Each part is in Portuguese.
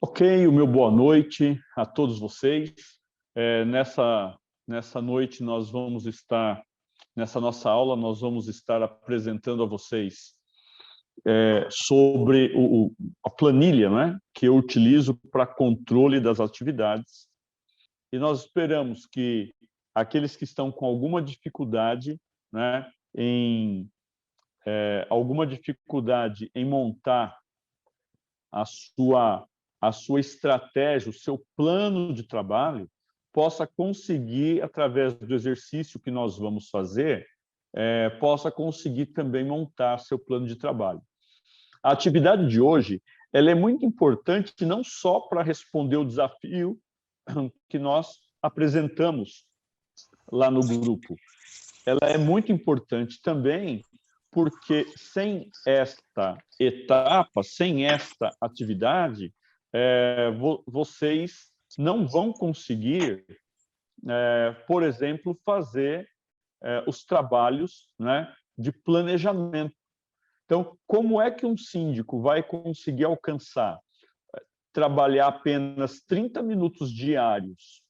Ok, o meu boa noite a todos vocês. Nessa noite nessa nossa aula, nós vamos estar apresentando a vocês sobre a planilha, né, que eu utilizo para controle das atividades. E nós esperamos que aqueles que estão com alguma dificuldade, né, alguma dificuldade em montar a sua estratégia, o seu plano de trabalho, possa conseguir, através do exercício que nós vamos fazer, possa conseguir também montar seu plano de trabalho. A atividade de hoje ela é muito importante não só para responder o desafio que nós apresentamos lá no grupo, ela é muito importante também porque sem esta etapa, sem esta atividade, vocês não vão conseguir, por exemplo, fazer os trabalhos, né, de planejamento. Então, como é que um síndico vai conseguir alcançar, trabalhar apenas 30 minutos diários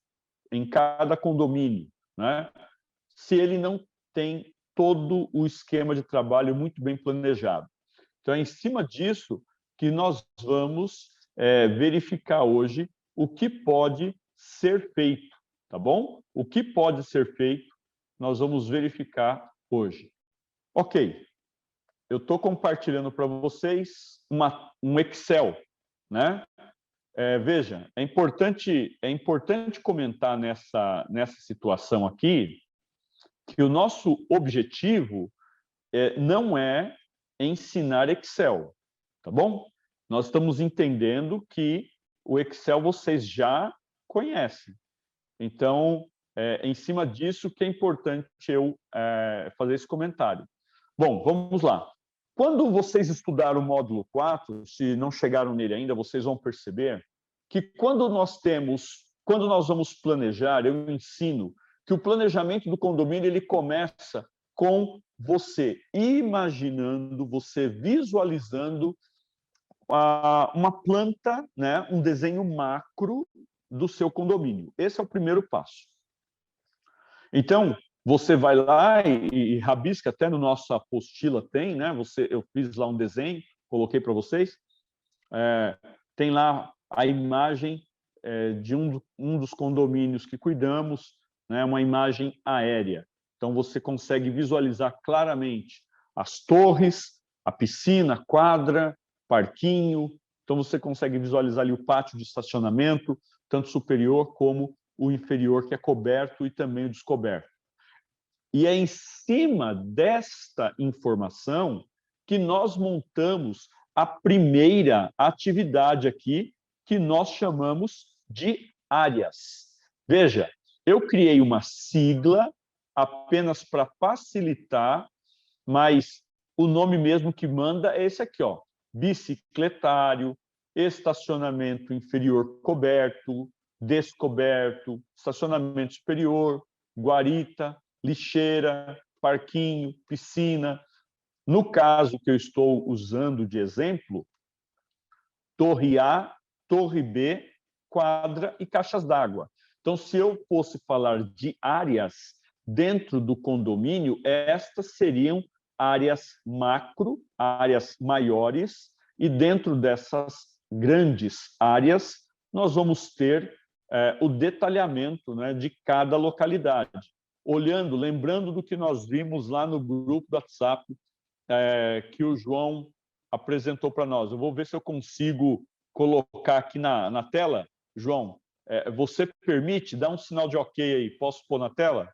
em cada condomínio, né, se ele não tem todo o esquema de trabalho muito bem planejado? Então, é em cima disso que nós vamos verificar hoje o que pode ser feito, tá bom? O que pode ser feito, nós vamos verificar hoje. Ok, eu estou compartilhando para vocês um Excel, né? Veja, é importante comentar nessa situação aqui que o nosso objetivo não é ensinar Excel, tá bom? Nós estamos entendendo que o Excel vocês já conhecem. Então, em cima disso que é importante eu fazer esse comentário. Bom, vamos lá. Quando vocês estudaram o módulo 4, se não chegaram nele ainda, vocês vão perceber que quando nós vamos planejar, eu ensino que o planejamento do condomínio ele começa com você imaginando, você visualizando uma planta, né, um desenho macro do seu condomínio. Esse é o primeiro passo. Então, você vai lá e rabisca, até no nossa apostila tem, né? Eu fiz lá um desenho, coloquei para vocês. Tem lá a imagem de um dos condomínios que cuidamos, né? Uma imagem aérea. Então, você consegue visualizar claramente as torres, a piscina, a quadra, parquinho. Então, você consegue visualizar ali o pátio de estacionamento, tanto superior como o inferior, que é coberto, e também o descoberto. E é em cima desta informação que nós montamos a primeira atividade aqui, que nós chamamos de áreas. Veja, eu criei uma sigla apenas para facilitar, mas o nome mesmo que manda é esse aqui, ó: bicicletário, estacionamento inferior coberto, descoberto, estacionamento superior, guarita, lixeira, parquinho, piscina. No caso que eu estou usando de exemplo, torre A, torre B, quadra e caixas d'água. Então, se eu fosse falar de áreas dentro do condomínio, estas seriam áreas macro, áreas maiores, e dentro dessas grandes áreas, nós vamos ter o detalhamento, né, de cada localidade. Lembrando do que nós vimos lá no grupo do WhatsApp, que o João apresentou para nós. Eu vou ver se eu consigo colocar aqui na tela. João, você permite? Dá um sinal de ok aí. Posso pôr na tela?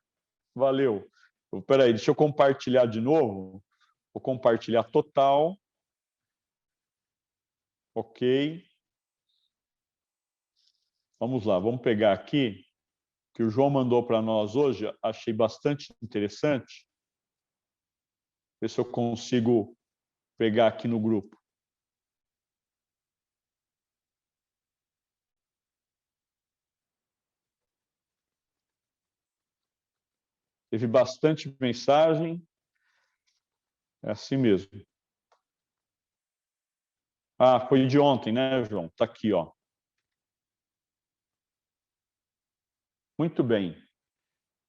Valeu. Espera aí, deixa eu compartilhar de novo. Vou compartilhar total. Ok. Vamos lá, vamos pegar aqui, que o João mandou para nós hoje, achei bastante interessante. Ver se eu consigo pegar aqui no grupo. Teve bastante mensagem. É assim mesmo. Ah, foi de ontem, né, João? Está aqui, ó. Muito bem.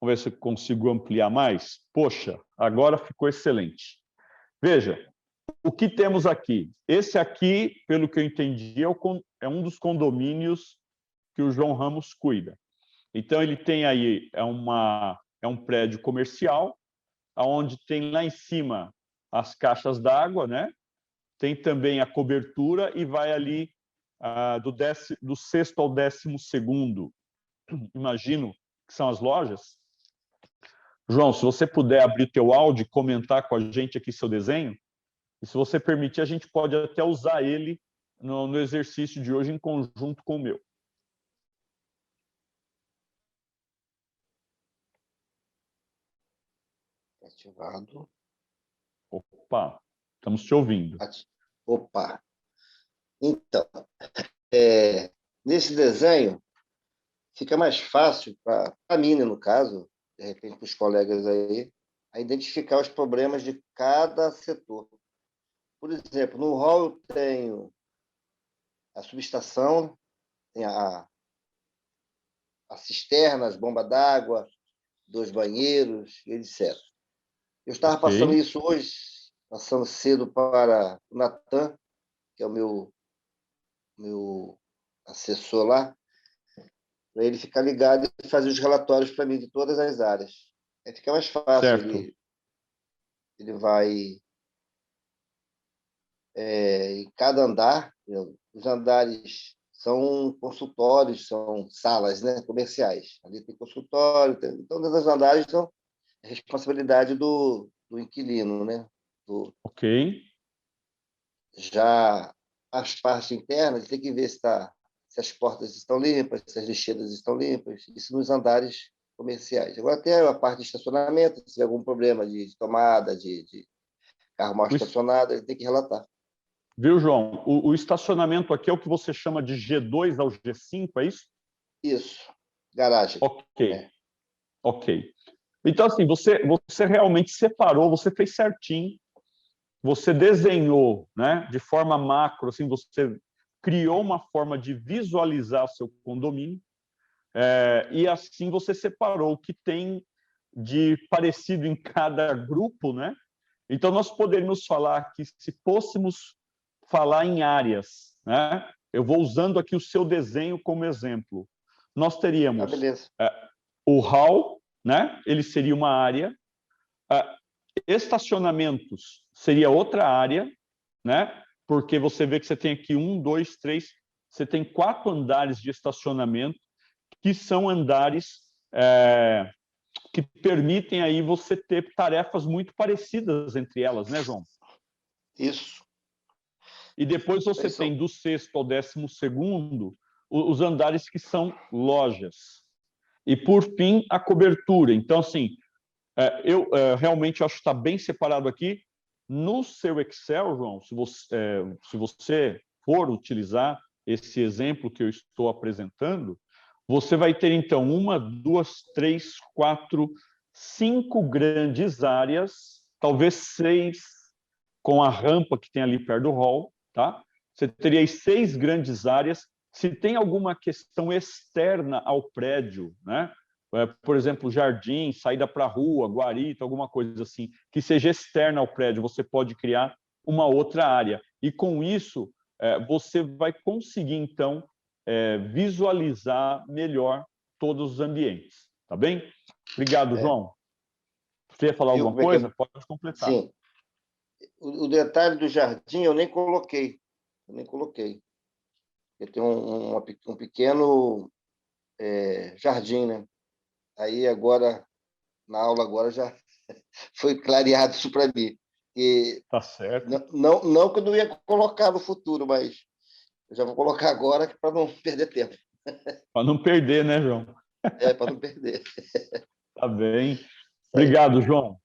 Vamos ver se eu consigo ampliar mais. Poxa, agora ficou excelente. Veja, o que temos aqui? Esse aqui, pelo que eu entendi, é um dos condomínios que o João Ramos cuida. Então, ele tem aí um prédio comercial, onde tem lá em cima as caixas d'água, né? Tem também a cobertura e vai ali do sexto ao 12º, imagino que são as lojas. João, se você puder abrir o teu áudio e comentar com a gente aqui seu desenho, e se você permitir, a gente pode até usar ele no exercício de hoje em conjunto com o meu. Ativado. Opa, estamos te ouvindo. Opa. Então, nesse desenho, fica mais fácil para mim, né, no caso, de repente para os colegas aí, a identificar os problemas de cada setor. Por exemplo, no hall eu tenho a subestação, tem a cisterna, as bombas d'água, 2 banheiros, etc. Eu estava passando isso hoje, passando cedo para o Natan, que é o meu assessor lá, para ele ficar ligado e fazer os relatórios para mim de todas as áreas. Aí fica mais fácil, ele vai em cada andar, os andares são consultórios, são salas, né, comerciais. Ali tem consultório, então todos os andares são responsabilidade do inquilino, né? Ok. Já as partes internas, tem que ver se as portas estão limpas, se as lixeiras estão limpas, isso nos andares comerciais. Agora tem a parte de estacionamento, se tiver algum problema de tomada, de carro mal estacionado, ele tem que relatar. Viu, João? O estacionamento aqui é o que você chama de G2 ao G5, é isso? Isso, garagem. Ok, ok. Então, assim, você realmente separou, você fez certinho, você desenhou, né, de forma macro, assim, você criou uma forma de visualizar seu condomínio, e assim você separou o que tem de parecido em cada grupo, né? Então, nós poderíamos falar que, se fôssemos falar em áreas, né? Eu vou usando aqui o seu desenho como exemplo. Nós teríamos o hall, né? Ele seria uma área. Estacionamentos seria outra área, né? Porque você vê que você tem aqui 1, 2, 3, você tem 4 andares de estacionamento, que são andares que permitem aí você ter tarefas muito parecidas entre elas, né, João? Isso. E depois você tem do 6º ao 12º os andares que são lojas. E, por fim, a cobertura. Então, assim, eu realmente acho que está bem separado aqui. No seu Excel, João, se você for utilizar esse exemplo que eu estou apresentando, você vai ter, então, 1, 2, 3, 4, 5 grandes áreas, talvez 6, com a rampa que tem ali perto do hall, tá? Você teria 6 grandes áreas. Se tem alguma questão externa ao prédio, né? Por exemplo, jardim, saída para a rua, guarita, alguma coisa assim, que seja externa ao prédio, você pode criar uma outra área. E, com isso, você vai conseguir, então, visualizar melhor todos os ambientes. Tá bem? Obrigado, João. Você ia falar alguma coisa? Pode completar. Sim. O detalhe do jardim eu nem coloquei. Porque tem um pequeno jardim, né? Aí agora, na aula agora, já foi clareado isso para mim. E tá certo. Não que eu não ia colocar no futuro, mas eu já vou colocar agora para não perder tempo. Para não perder, né, João? Para não perder. Tá bem. Obrigado, João.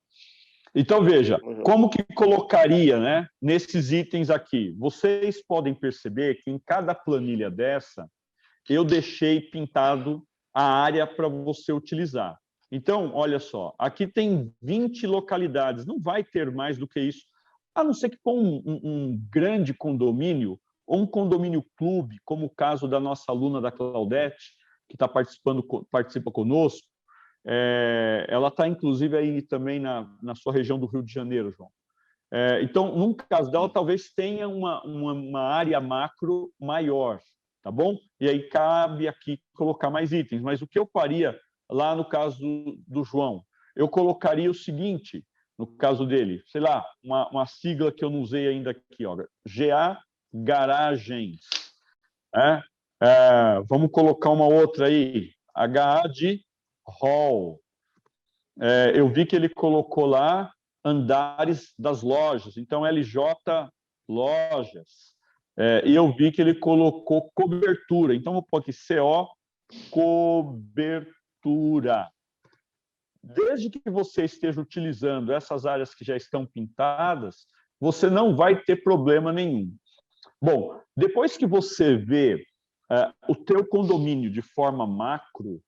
Então, veja, como que colocaria, né, nesses itens aqui? Vocês podem perceber que em cada planilha dessa, eu deixei pintado a área para você utilizar. Então, olha só, aqui tem 20 localidades, não vai ter mais do que isso, a não ser que com um grande condomínio, ou um condomínio clube, como o caso da nossa aluna da Claudete, que participa conosco, ela está, inclusive, aí também na sua região do Rio de Janeiro, João. Então, no caso dela, talvez tenha uma área macro maior, tá bom? E aí cabe aqui colocar mais itens. Mas o que eu faria lá no caso do João? Eu colocaria o seguinte, no caso dele, sei lá, uma sigla que eu não usei ainda aqui, ó, GA Garagens. Vamos colocar uma outra aí, HA de Hall. Eu vi que ele colocou lá andares das lojas, então LJ Lojas. E eu vi que ele colocou cobertura, então vou pôr aqui CO Cobertura. Desde que você esteja utilizando essas áreas que já estão pintadas, você não vai ter problema nenhum. Bom, depois que você vê o teu condomínio de forma macro,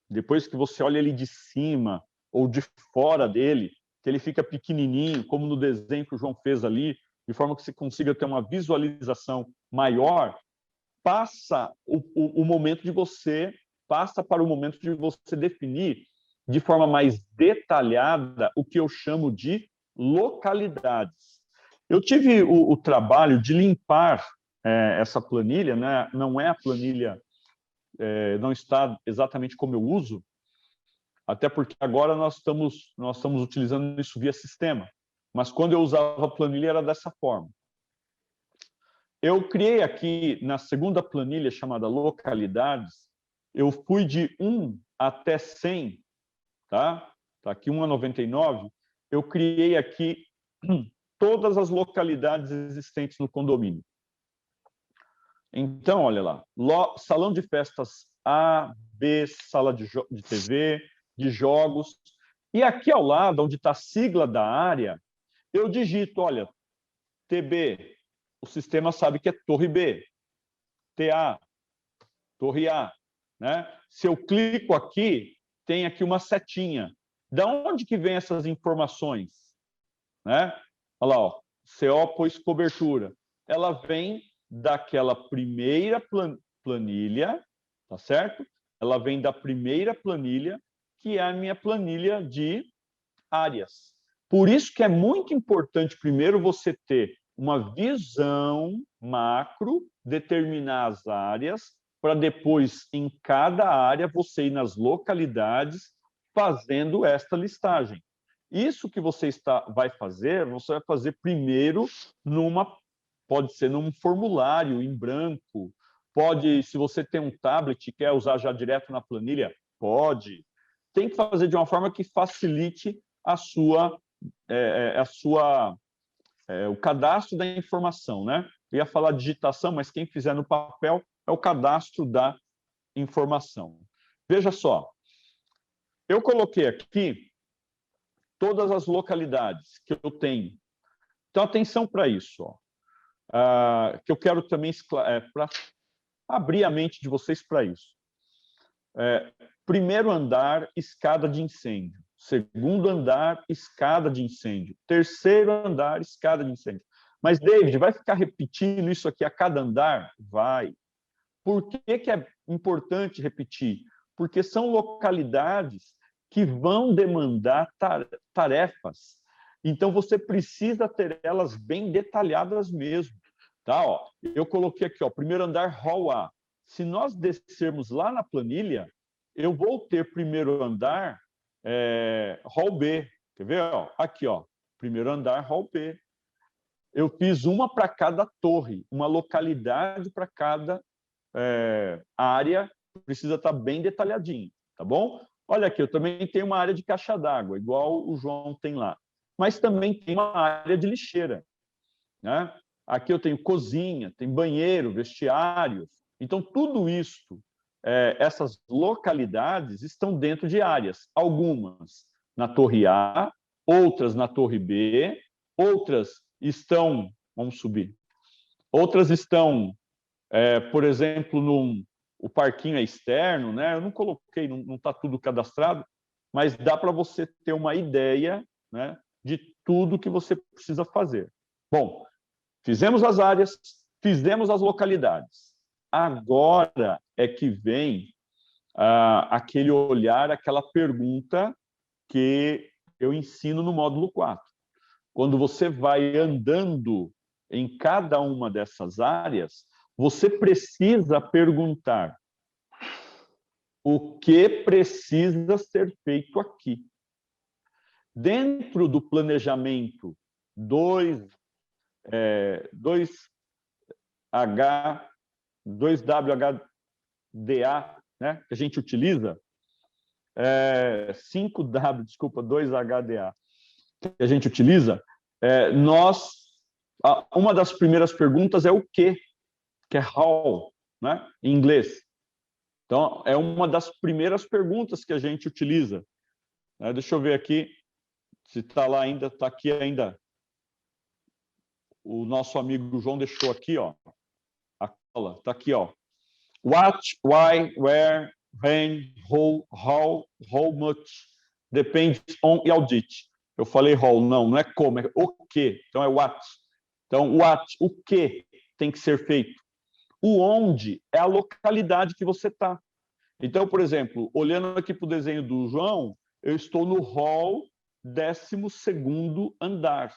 depois que você olha ele de cima ou de fora dele, que ele fica pequenininho, como no desenho que o João fez ali, de forma que você consiga ter uma visualização maior, passa o momento de você, passa para o momento de você definir de forma mais detalhada o que eu chamo de localidades. Eu tive o trabalho de limpar essa planilha, né? Não é a planilha, não está exatamente como eu uso, até porque agora nós estamos utilizando isso via sistema. Mas quando eu usava a planilha era dessa forma. Eu criei aqui, na segunda planilha chamada localidades, eu fui de 1 até 100, tá? Tá aqui 1 a 99. Eu criei aqui todas as localidades existentes no condomínio. Então, olha lá, salão de festas A, B, sala de TV, de jogos. E aqui ao lado, onde está a sigla da área, eu digito, olha, TB, o sistema sabe que é Torre B, TA, Torre A. Né? Se eu clico aqui, tem aqui uma setinha. Da onde que vem essas informações? Né? Olha lá, ó, CO pôs cobertura. Ela vem daquela primeira planilha, tá certo? Ela vem da primeira planilha, que é a minha planilha de áreas. Por isso que é muito importante, primeiro, você ter uma visão macro, determinar as áreas, para depois, em cada área, você ir nas localidades fazendo esta listagem. Isso que você vai fazer primeiro pode ser num formulário em branco, pode, se você tem um tablet e quer usar já direto na planilha, pode. Tem que fazer de uma forma que facilite o cadastro da informação, né? Eu ia falar digitação, mas quem fizer no papel é o cadastro da informação. Veja só, eu coloquei aqui todas as localidades que eu tenho. Então, atenção para isso, ó. Que eu quero também para abrir a mente de vocês para isso. Primeiro andar, escada de incêndio. Segundo andar, escada de incêndio. Terceiro andar, escada de incêndio. Mas, David, vai ficar repetindo isso aqui a cada andar? Vai. Por que é importante repetir? Porque são localidades que vão demandar tarefas. Então, você precisa ter elas bem detalhadas mesmo. Tá? Ó, eu coloquei aqui, ó, primeiro andar, hall A. Se nós descermos lá na planilha, eu vou ter primeiro andar, hall B. Quer ver? Ó, aqui, ó, primeiro andar, hall B. Eu fiz uma para cada torre, uma localidade para cada área, precisa estar bem detalhadinho, tá bom? Olha aqui, eu também tenho uma área de caixa d'água, igual o João tem lá. Mas também tem uma área de lixeira, né? Aqui eu tenho cozinha, tem banheiro, vestiário. Então, tudo isso, essas localidades estão dentro de áreas. Algumas na Torre A, outras na Torre B, outras estão... Vamos subir. Outras estão, por exemplo, o parquinho é externo, né? Eu não coloquei, não está tudo cadastrado, mas dá para você ter uma ideia, né, de tudo que você precisa fazer. Bom, fizemos as áreas, fizemos as localidades. Agora é que vem aquele olhar, aquela pergunta que eu ensino no módulo 4. Quando você vai andando em cada uma dessas áreas, você precisa perguntar o que precisa ser feito aqui. Dentro do planejamento 2WHDA, né, que a gente utiliza, 5W, desculpa, 2HDA, que a gente utiliza, uma das primeiras perguntas é o quê, que é how, né, em inglês. Então, é uma das primeiras perguntas que a gente utiliza. Deixa eu ver aqui se está lá ainda, está aqui ainda. O nosso amigo João deixou aqui, ó, a cola, está aqui, ó. What, why, where, when, who, how much, depends on e audit. Eu falei how, não é como, é o que. Então, é what. Então, what, o que tem que ser feito. O onde é a localidade que você está. Então, por exemplo, olhando aqui para o desenho do João, eu estou no hall 12º andar.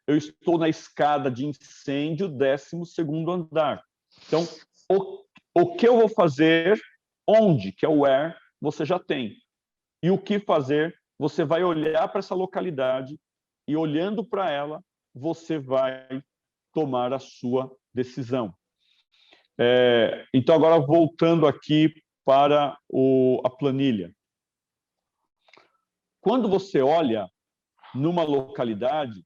Eu estou na escada de incêndio 12º andar. Então, o que eu vou fazer, onde, que é o where, você já tem. E o que fazer, você vai olhar para essa localidade e, olhando para ela, você vai tomar a sua decisão. Então, agora, voltando aqui para a planilha. Quando você olha numa localidade,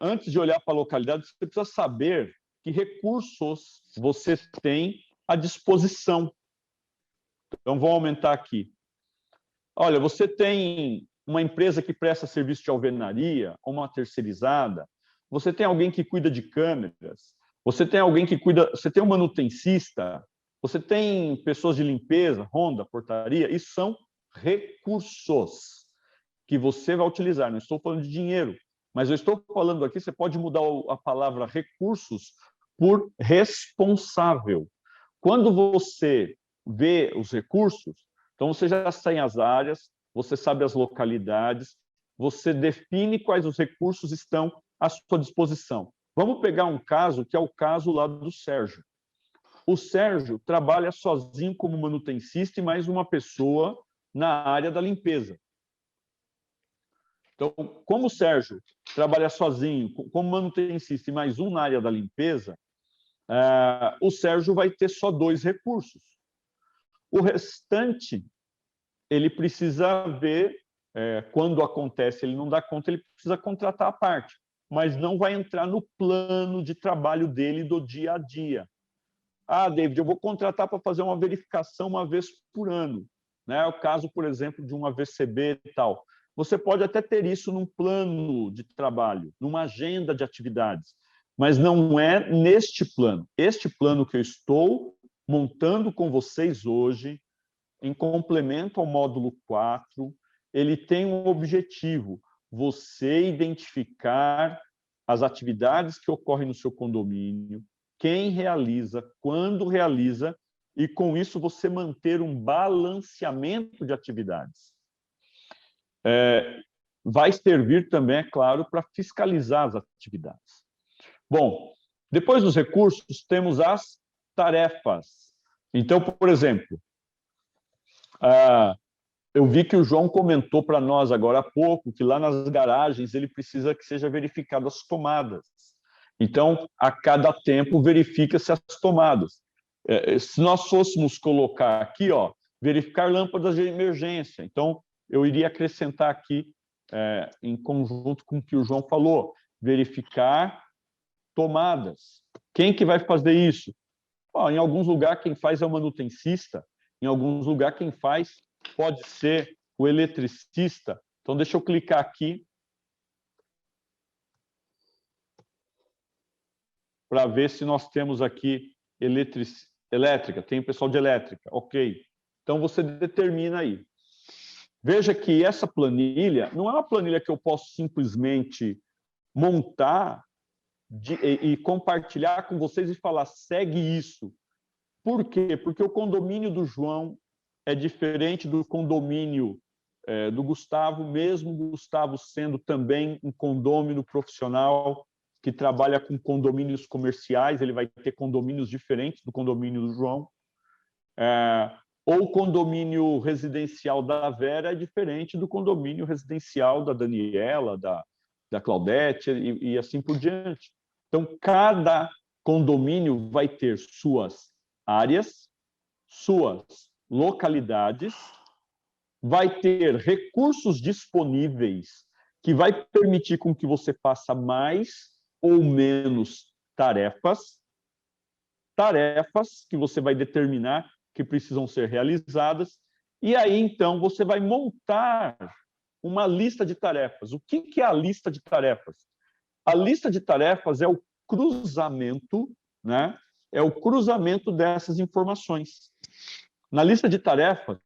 antes de olhar para a localidade, você precisa saber que recursos você tem à disposição. Então, vou aumentar aqui. Olha, você tem uma empresa que presta serviço de alvenaria, uma terceirizada, você tem alguém que cuida de câmeras, você tem alguém que cuida, você tem um manutencista, você tem pessoas de limpeza, ronda, portaria, isso são recursos que você vai utilizar. Não estou falando de dinheiro, mas eu estou falando aqui, você pode mudar a palavra recursos por responsável. Quando você vê os recursos, então você já tem as áreas, você sabe as localidades, você define quais os recursos estão à sua disposição. Vamos pegar um caso que é o caso lá do Sérgio. O Sérgio trabalha sozinho como manutencista e mais uma pessoa na área da limpeza. Então, como o Sérgio trabalha sozinho como manutencista e mais um na área da limpeza, o Sérgio vai ter só 2 recursos. O restante, ele precisa ver, quando acontece, ele não dá conta, ele precisa contratar a parte, mas não vai entrar no plano de trabalho dele do dia a dia. Ah, David, eu vou contratar para fazer uma verificação uma vez por ano. Né? O caso, por exemplo, de um AVCB e tal. Você pode até ter isso num plano de trabalho, numa agenda de atividades, mas não é neste plano. Este plano que eu estou montando com vocês hoje, em complemento ao módulo 4, ele tem um objetivo: você identificar as atividades que ocorrem no seu condomínio, quem realiza, quando realiza, e com isso você manter um balanceamento de atividades. Vai servir também, é claro, para fiscalizar as atividades. Bom, depois dos recursos, temos as tarefas. Então, por exemplo, eu vi que o João comentou para nós agora há pouco que lá nas garagens ele precisa que seja verificado as tomadas. Então, a cada tempo, verifica-se as tomadas. Se nós fôssemos colocar aqui, ó, verificar lâmpadas de emergência, então, eu iria acrescentar aqui, em conjunto com o que o João falou, verificar tomadas. Quem que vai fazer isso? Em alguns lugares, quem faz é o manutencista, em alguns lugares, quem faz pode ser o eletricista. Então, deixa eu clicar aqui para ver se nós temos aqui elétrica. Tem o pessoal de elétrica, ok. Então, você determina aí. Veja que essa planilha não é uma planilha que eu posso simplesmente montar e compartilhar com vocês e falar, segue isso. Por quê? Porque o condomínio do João é diferente do condomínio do Gustavo, mesmo o Gustavo sendo também um condômino profissional que trabalha com condomínios comerciais, ele vai ter condomínios diferentes do condomínio do João. Ou o condomínio residencial da Vera é diferente do condomínio residencial da Daniela, da Claudete e assim por diante. Então, cada condomínio vai ter suas áreas, suas localidades, vai ter recursos disponíveis que vai permitir com que você faça mais ou menos tarefas que você vai determinar que precisam ser realizadas, e aí, então, você vai montar uma lista de tarefas. O que é a lista de tarefas? A lista de tarefas é o cruzamento, né? É o cruzamento dessas informações. Na lista de tarefas,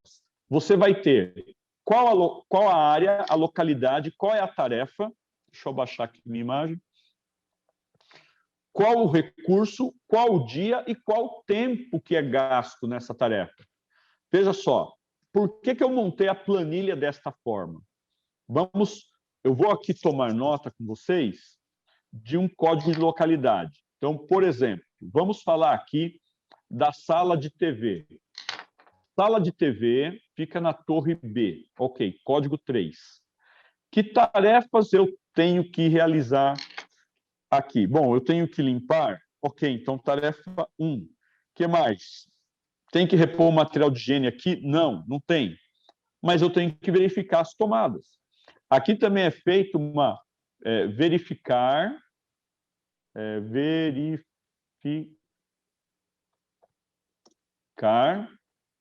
você vai ter qual a área, a localidade, qual é a tarefa. Deixa eu baixar aqui minha imagem. Qual o recurso, qual o dia e qual o tempo que é gasto nessa tarefa. Veja só, por que eu montei a planilha desta forma? Eu vou aqui tomar nota com vocês de um código de localidade. Então, por exemplo, vamos falar aqui da sala de TV. Sala de TV fica na Torre B. Ok, código 3. Que tarefas eu tenho que realizar aqui? Bom, eu tenho que limpar. Ok, então tarefa 1. O que mais? Tem que repor o material de higiene aqui? Não, não tem. Mas eu tenho que verificar as tomadas. Aqui também é feito uma verificar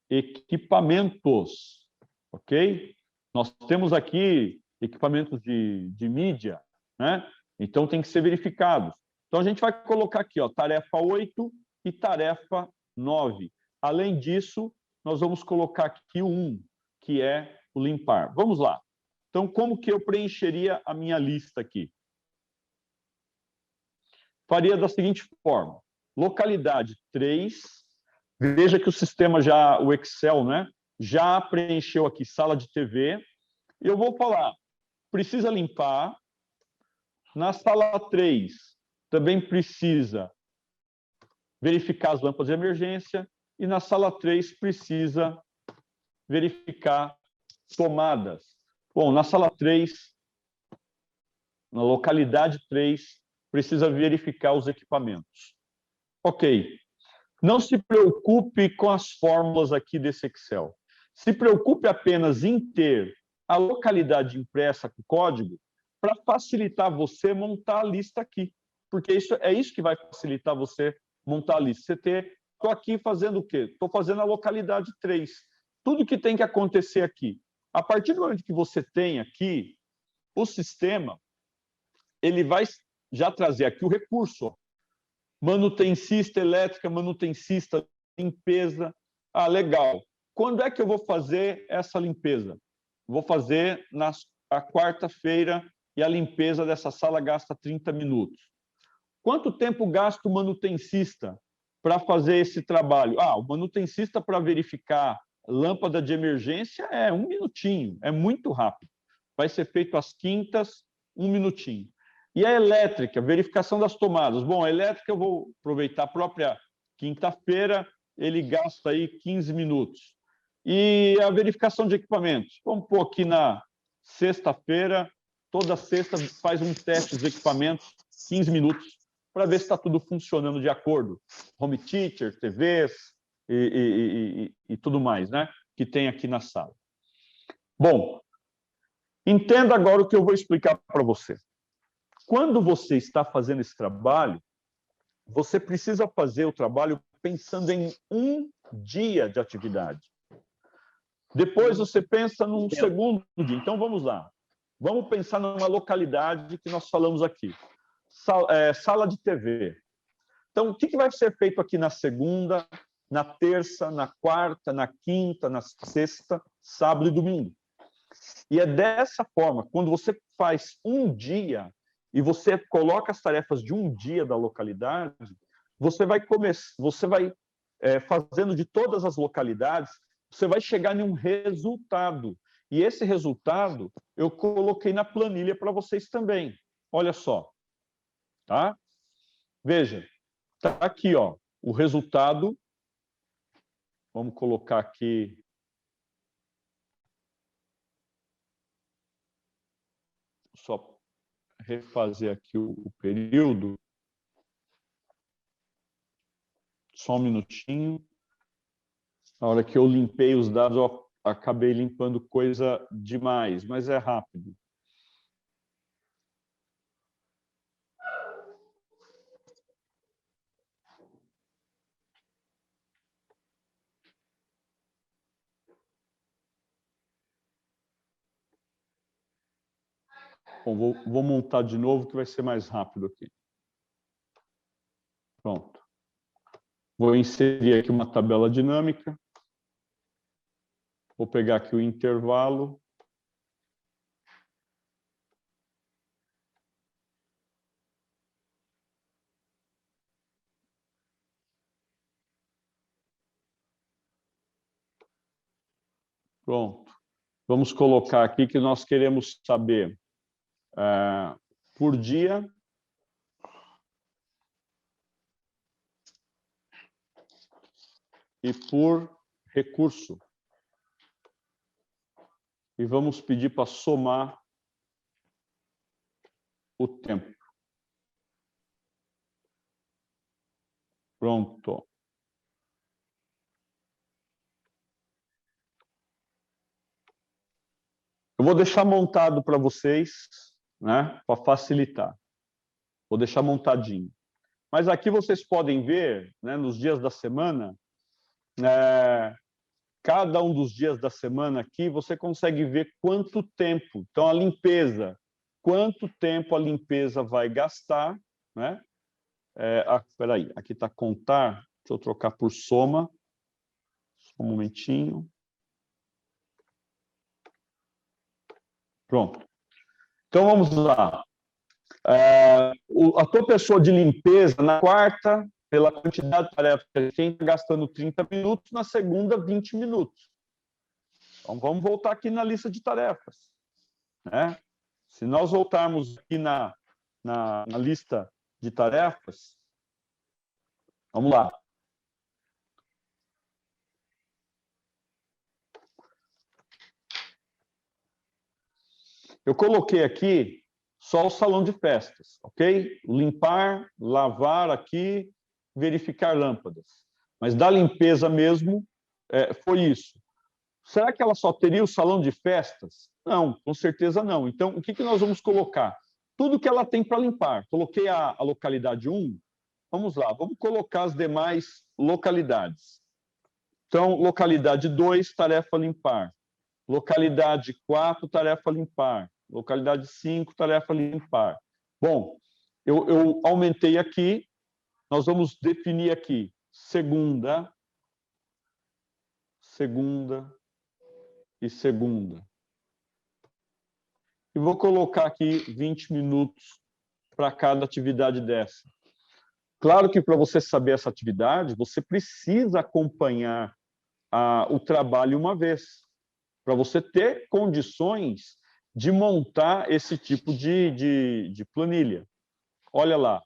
equipamentos, ok? Nós temos aqui equipamentos de mídia, né? Então tem que ser verificados. Então a gente vai colocar aqui, ó, tarefa 8 e tarefa 9. Além disso, nós vamos colocar aqui o 1, que é o limpar. Vamos lá. Então, como que eu preencheria a minha lista aqui? Faria da seguinte forma. Localidade 3. Veja que o sistema o Excel, né, já preencheu aqui sala de TV. E eu vou falar, precisa limpar. Na sala 3, também precisa verificar as lâmpadas de emergência. E na sala 3, precisa verificar tomadas. Bom, na sala 3, na localidade 3, precisa verificar os equipamentos. Ok. Não se preocupe com as fórmulas aqui desse Excel. Se preocupe apenas em ter a localidade impressa com código para facilitar você montar a lista aqui. Porque é isso que vai facilitar você montar a lista. Estou aqui fazendo o quê? Estou fazendo a localidade 3. Tudo que tem que acontecer aqui. A partir do momento que você tem aqui, o sistema ele vai já trazer aqui o recurso. Ó. Manutencista elétrica, manutencista, limpeza. Ah, legal. Quando é que eu vou fazer essa limpeza? Vou fazer na quarta-feira e a limpeza dessa sala gasta 30 minutos. Quanto tempo gasta o manutencista para fazer esse trabalho? Ah, o manutencista para verificar lâmpada de emergência é 1 minutinho, é muito rápido. Vai ser feito às quintas, 1 minutinho. E a elétrica, verificação das tomadas. Bom, a elétrica eu vou aproveitar a própria quinta-feira, ele gasta aí 15 minutos. E a verificação de equipamentos. Vamos pôr aqui na sexta-feira, toda sexta faz um teste dos equipamentos, 15 minutos, para ver se está tudo funcionando de acordo. Home theater, TVs e tudo mais, né? Que tem aqui na sala. Bom, entenda agora o que eu vou explicar para você. Quando você está fazendo esse trabalho, você precisa fazer o trabalho pensando em um dia de atividade. Depois você pensa num segundo dia. Então, vamos lá. Vamos pensar numa localidade que nós falamos aqui. Sala de TV. Então, o que vai ser feito aqui na segunda, na terça, na quarta, na quinta, na sexta, sábado e domingo? E é dessa forma, quando você faz um dia e você coloca as tarefas de um dia da localidade, você vai fazendo de todas as localidades, você vai chegar em um resultado. E esse resultado eu coloquei na planilha para vocês também. Olha só. Tá? Veja, está aqui, ó, o resultado. Vamos colocar aqui. Só refazer aqui o período. Só um minutinho. Na hora que eu limpei os dados, eu acabei limpando coisa demais, mas é rápido. Bom, vou montar de novo, que vai ser mais rápido aqui. Pronto. Vou inserir aqui uma tabela dinâmica. Vou pegar aqui o intervalo. Pronto. Vamos colocar aqui que nós queremos saber por dia e por recurso. E vamos pedir para somar o tempo. Pronto. Eu vou deixar montado para vocês, né, para facilitar. Vou deixar montadinho. Mas aqui vocês podem ver, né, nos dias da semana, cada um dos dias da semana aqui, você consegue ver quanto tempo. Então, a limpeza, quanto tempo a limpeza vai gastar, né? Espera aí, aqui está contar, deixa eu trocar por soma. Só um momentinho. Pronto. Então, vamos lá. A tua pessoa de limpeza, na quarta, pela quantidade de tarefas que a gente tem, está gastando 30 minutos, na segunda, 20 minutos. Então, vamos voltar aqui na lista de tarefas. Né? Se nós voltarmos aqui na lista de tarefas, vamos lá. Eu coloquei aqui só o salão de festas, ok? Limpar, lavar aqui, verificar lâmpadas. Mas da limpeza mesmo, foi isso. Será que ela só teria o salão de festas? Não, com certeza não. Então, o que nós vamos colocar? Tudo que ela tem para limpar. Coloquei a localidade 1. Vamos lá, vamos colocar as demais localidades. Então, localidade 2, tarefa limpar. Localidade 4, tarefa limpar. Localidade 5, tarefa limpar. Bom, eu aumentei aqui, nós vamos definir aqui segunda e segunda. E vou colocar aqui 20 minutos para cada atividade dessa. Claro que para você saber essa atividade, você precisa acompanhar o trabalho uma vez, para você ter condições de montar esse tipo de planilha. Olha lá.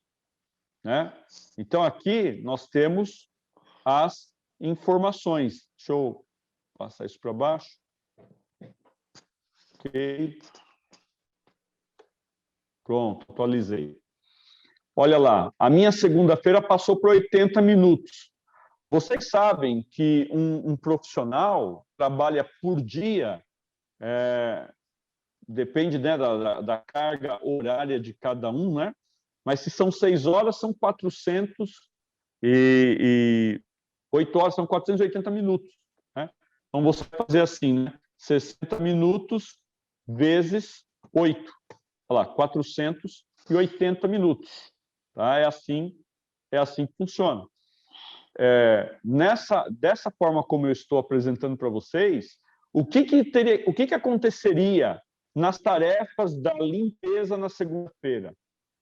Né? Então, aqui nós temos as informações. Deixa eu passar isso para baixo. Ok. Pronto, atualizei. Olha lá, a minha segunda-feira passou por 80 minutos. Vocês sabem que um profissional trabalha por dia, depende, né, da carga horária de cada um, né? Mas se são 6 horas, são 400, e 8 horas são 480 minutos. Né? Então, você vai fazer assim, né? 60 minutos vezes 8. Olha lá, 480 minutos. Tá? É assim que funciona. Dessa forma como eu estou apresentando para vocês, o que aconteceria nas tarefas da limpeza na segunda-feira?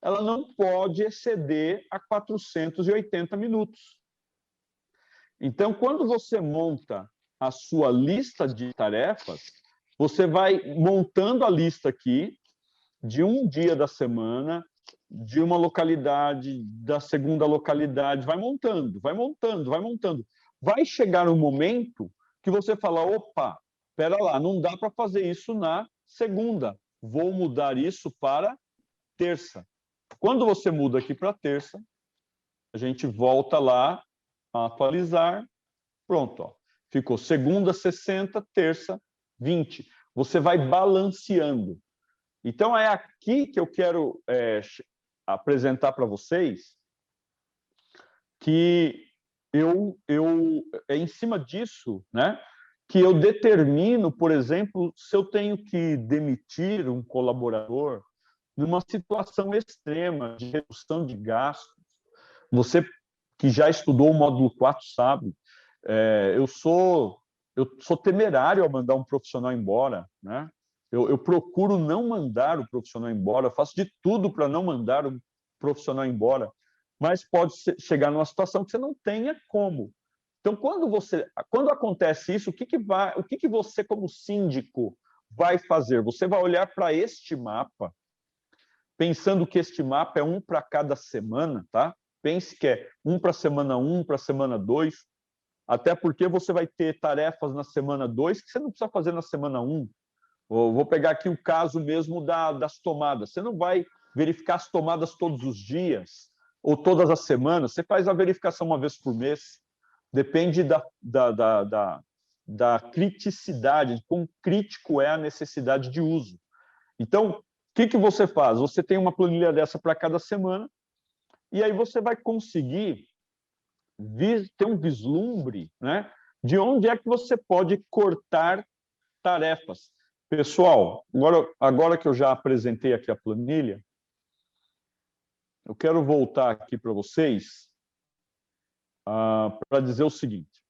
Ela não pode exceder a 480 minutos. Então, quando você monta a sua lista de tarefas, você vai montando a lista aqui de um dia da semana, de uma localidade, da segunda localidade, vai montando, vai montando, vai montando. Vai chegar um momento que você fala, opa, espera lá, não dá para fazer isso na segunda, vou mudar isso para terça. Quando você muda aqui para terça, a gente volta lá a atualizar, pronto, ó. Ficou segunda 60, terça 20. Você vai balanceando. Então, é aqui que eu quero apresentar para vocês que é em cima disso, né, que eu determino, por exemplo, se eu tenho que demitir um colaborador numa situação extrema de redução de gastos. Você que já estudou o módulo 4 sabe, eu sou temerário ao mandar um profissional embora, né? Eu procuro não mandar o profissional embora, faço de tudo para não mandar o profissional embora, mas pode chegar numa situação que você não tenha como. Então, quando acontece isso, o que você, como síndico, vai fazer? Você vai olhar para este mapa, pensando que este mapa é um para cada semana, tá? Pense que é um para a semana 1, para a semana 2, até porque você vai ter tarefas na semana 2 que você não precisa fazer na semana 1. Vou pegar aqui o caso mesmo das tomadas. Você não vai verificar as tomadas todos os dias ou todas as semanas. Você faz a verificação uma vez por mês. Depende da criticidade, de quão crítico é a necessidade de uso. Então, o que você faz? Você tem uma planilha dessa para cada semana e aí você vai conseguir ter um vislumbre, né, de onde é que você pode cortar tarefas. Pessoal, agora que eu já apresentei aqui a planilha, eu quero voltar aqui para vocês para dizer o seguinte.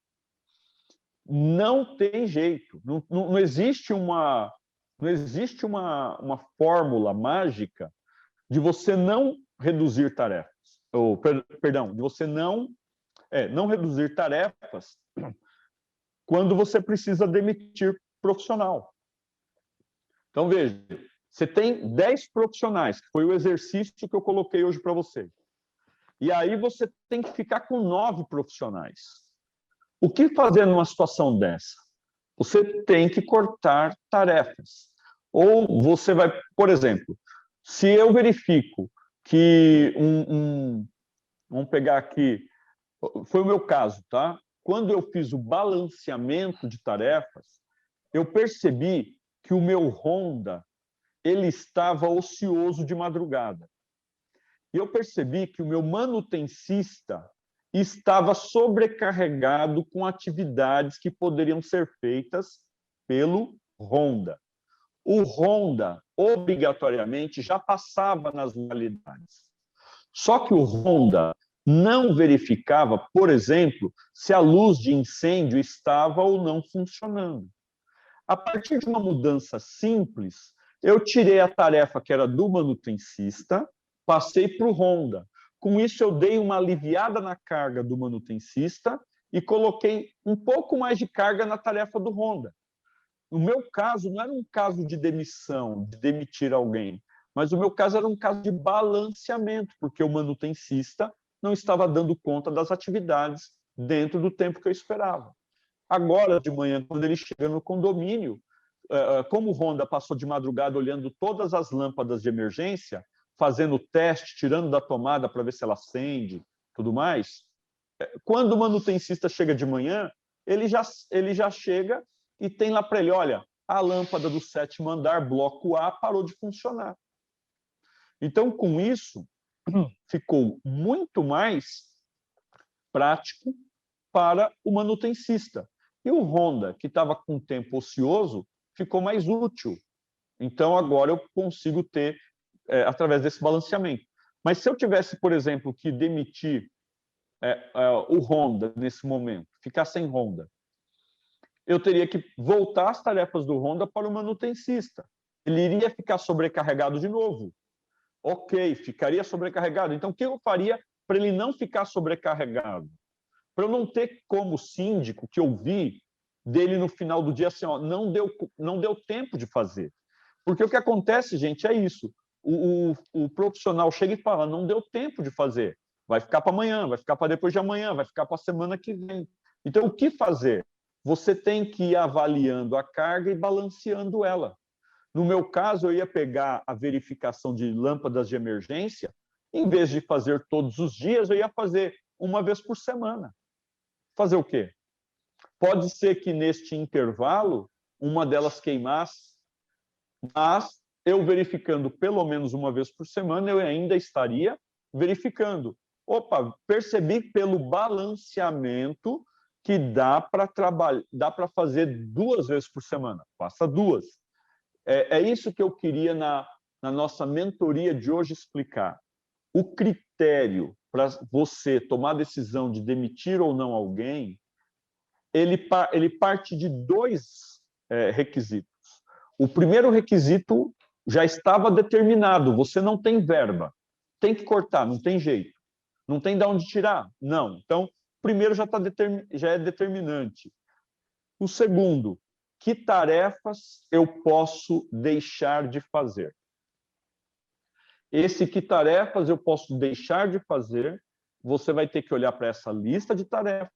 Não tem jeito, não existe uma fórmula mágica de você não reduzir tarefas. Perdão, de você não reduzir tarefas quando você precisa demitir profissional. Então, veja, você tem 10 profissionais, que foi o exercício que eu coloquei hoje para você. E aí você tem que ficar com 9 profissionais. O que fazer numa situação dessa? Você tem que cortar tarefas. Ou você vai, por exemplo, se eu verifico que vamos pegar aqui, foi o meu caso, tá? Quando eu fiz o balanceamento de tarefas, eu percebi que o meu Honda ele estava ocioso de madrugada. E eu percebi que o meu manutencista estava sobrecarregado com atividades que poderiam ser feitas pelo Honda. O Honda, obrigatoriamente, já passava nas validades. Só que o Honda não verificava, por exemplo, se a luz de incêndio estava ou não funcionando. A partir de uma mudança simples, eu tirei a tarefa que era do manutencista, passei para o Honda. Com isso, eu dei uma aliviada na carga do manutencista e coloquei um pouco mais de carga na tarefa do Honda. No meu caso, não era um caso de demissão, de demitir alguém, mas o meu caso era um caso de balanceamento, porque o manutencista não estava dando conta das atividades dentro do tempo que eu esperava. Agora, de manhã, quando ele chega no condomínio, como o Honda passou de madrugada olhando todas as lâmpadas de emergência, fazendo teste, tirando da tomada para ver se ela acende, tudo mais, quando o manutencista chega de manhã, ele já chega e tem lá para ele, olha, a lâmpada do 7º andar, bloco A, parou de funcionar. Então, com isso, ficou muito mais prático para o manutencista. E o Honda, que estava com tempo ocioso, ficou mais útil. Então, agora eu consigo ter, através desse balanceamento. Mas se eu tivesse, por exemplo, que demitir o Honda nesse momento, ficar sem Honda, eu teria que voltar as tarefas do Honda para o manutencista. Ele iria ficar sobrecarregado de novo. Ok, ficaria sobrecarregado. Então, o que eu faria para ele não ficar sobrecarregado? para eu não ter como síndico que eu vi dele no final do dia assim, ó, não deu tempo de fazer. Porque o que acontece, gente, é isso. O profissional chega e fala, não deu tempo de fazer. Vai ficar para amanhã, vai ficar para depois de amanhã, vai ficar para a semana que vem. Então, o que fazer? Você tem que ir avaliando a carga e balanceando ela. No meu caso, eu ia pegar a verificação de lâmpadas de emergência, em vez de fazer todos os dias, eu ia fazer uma vez por semana. Fazer o quê? Pode ser que neste intervalo, uma delas queimasse, mas eu verificando pelo menos uma vez por semana, eu ainda estaria verificando. Opa, percebi pelo balanceamento que dá para trabalhar, dá para fazer 2 vezes por semana. Faça 2. É isso que eu queria na nossa mentoria de hoje explicar. O critério para você tomar a decisão de demitir ou não alguém, ele parte de 2 requisitos. O primeiro requisito já estava determinado, você não tem verba, tem que cortar, não tem jeito. Não tem de onde tirar? Não. Então, primeiro já é determinante. O segundo, que tarefas eu posso deixar de fazer? Esse que tarefas eu posso deixar de fazer, você vai ter que olhar para essa lista de tarefas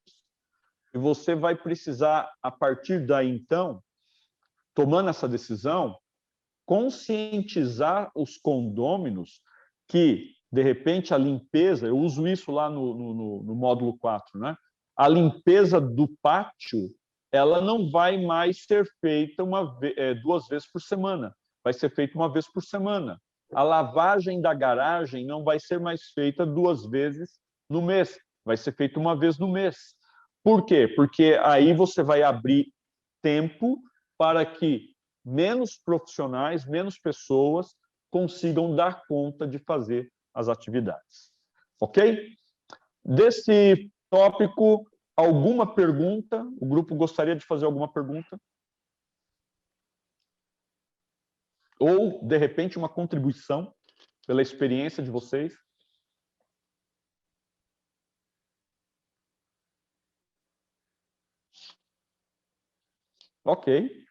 e você vai precisar, a partir daí, então, tomando essa decisão, conscientizar os condôminos que, de repente, a limpeza, eu uso isso lá no módulo 4, né? A limpeza do pátio, ela não vai mais ser feita 2 vezes por semana, vai ser feita uma vez por semana. A lavagem da garagem não vai ser mais feita 2 vezes no mês, vai ser feita uma vez no mês. Por quê? Porque aí você vai abrir tempo para que menos profissionais, menos pessoas consigam dar conta de fazer as atividades. Ok? Desse tópico, alguma pergunta? O grupo gostaria de fazer alguma pergunta? Ou, de repente, uma contribuição pela experiência de vocês? Ok.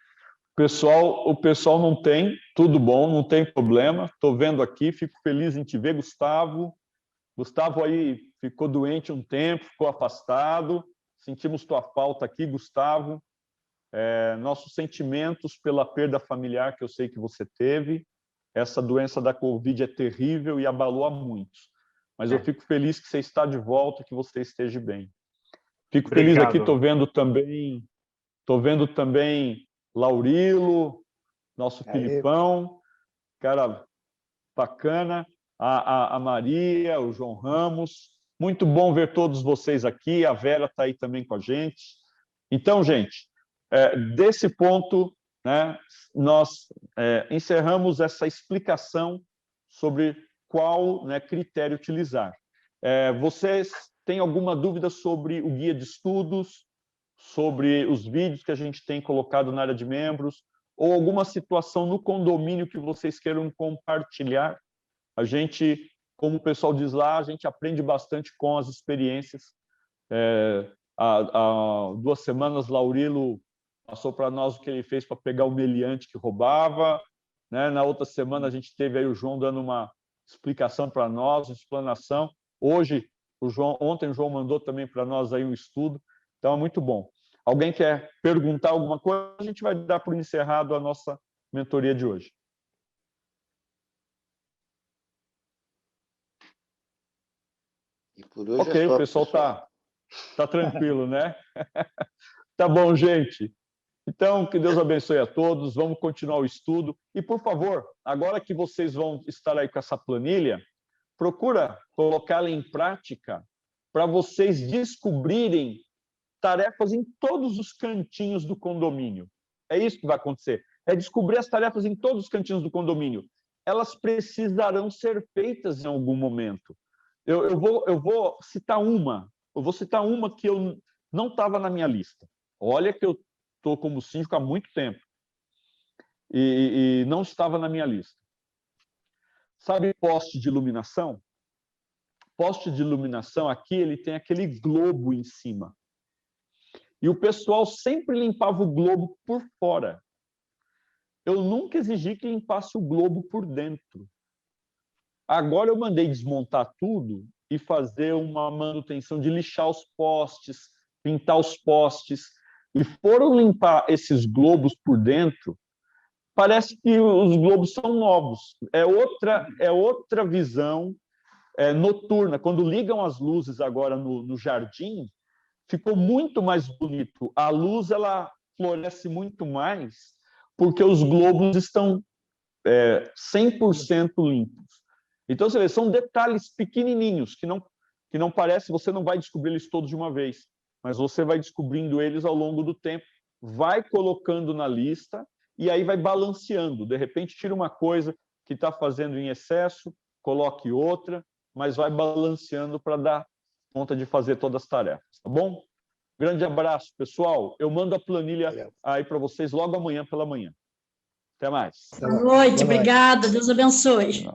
O pessoal não tem, tudo bom, não tem problema. Estou vendo aqui, fico feliz em te ver, Gustavo. Gustavo aí ficou doente um tempo, ficou afastado. Sentimos tua falta aqui, Gustavo. Nossos sentimentos pela perda familiar que eu sei que você teve. Essa doença da Covid é terrível e abalou a muitos. Mas eu fico feliz que você está de volta, que você esteja bem. Fico feliz aqui, estou vendo também Laurilo, nosso Filipão, cara bacana, a Maria, o João Ramos. Muito bom ver todos vocês aqui, a Vera está aí também com a gente. Então, gente, desse ponto, né, nós encerramos essa explicação sobre qual, né, critério utilizar. Vocês têm alguma dúvida sobre o guia de estudos, sobre os vídeos que a gente tem colocado na área de membros, ou alguma situação no condomínio que vocês queiram compartilhar? A gente, como o pessoal diz lá, a gente aprende bastante com as experiências. Há 2 semanas, Laurilo passou para nós o que ele fez para pegar o meliante que roubava, né? Na outra semana, a gente teve aí o João dando uma explicação para nós, uma explanação. Ontem o João mandou também para nós aí um estudo. Então, é muito bom. Alguém quer perguntar alguma coisa? A gente vai dar por encerrado a nossa mentoria de hoje. E por hoje ok, o pessoal tá tranquilo, né? Tá bom, gente. Então, que Deus abençoe a todos. Vamos continuar o estudo. E, por favor, agora que vocês vão estar aí com essa planilha, procura colocá-la em prática para vocês descobrirem tarefas em todos os cantinhos do condomínio. É isso que vai acontecer. É descobrir as tarefas em todos os cantinhos do condomínio. Elas precisarão ser feitas em algum momento. Eu vou citar uma. Eu vou citar uma que eu não estava na minha lista. Olha que eu estou como síndico há muito tempo. E não estava na minha lista. Sabe poste de iluminação? poste de iluminação aqui, ele tem aquele globo em cima. E o pessoal sempre limpava o globo por fora. Eu nunca exigi que limpasse o globo por dentro. Agora eu mandei desmontar tudo e fazer uma manutenção de lixar os postes, pintar os postes. E foram limpar esses globos por dentro, parece que os globos são novos. É outra visão noturna. Quando ligam as luzes agora no jardim, ficou muito mais bonito. A luz ela floresce muito mais porque os globos estão 100% limpos. Então, você vê, são detalhes pequenininhos que não parece, você não vai descobrir eles todos de uma vez, mas você vai descobrindo eles ao longo do tempo, vai colocando na lista e aí vai balanceando. De repente, tira uma coisa que está fazendo em excesso, coloque outra, mas vai balanceando para dar conta de fazer todas as tarefas, tá bom? Grande abraço, pessoal. Eu mando a planilha aí para vocês logo amanhã pela manhã. Até mais. Boa noite, obrigada. Deus abençoe.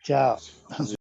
Tchau.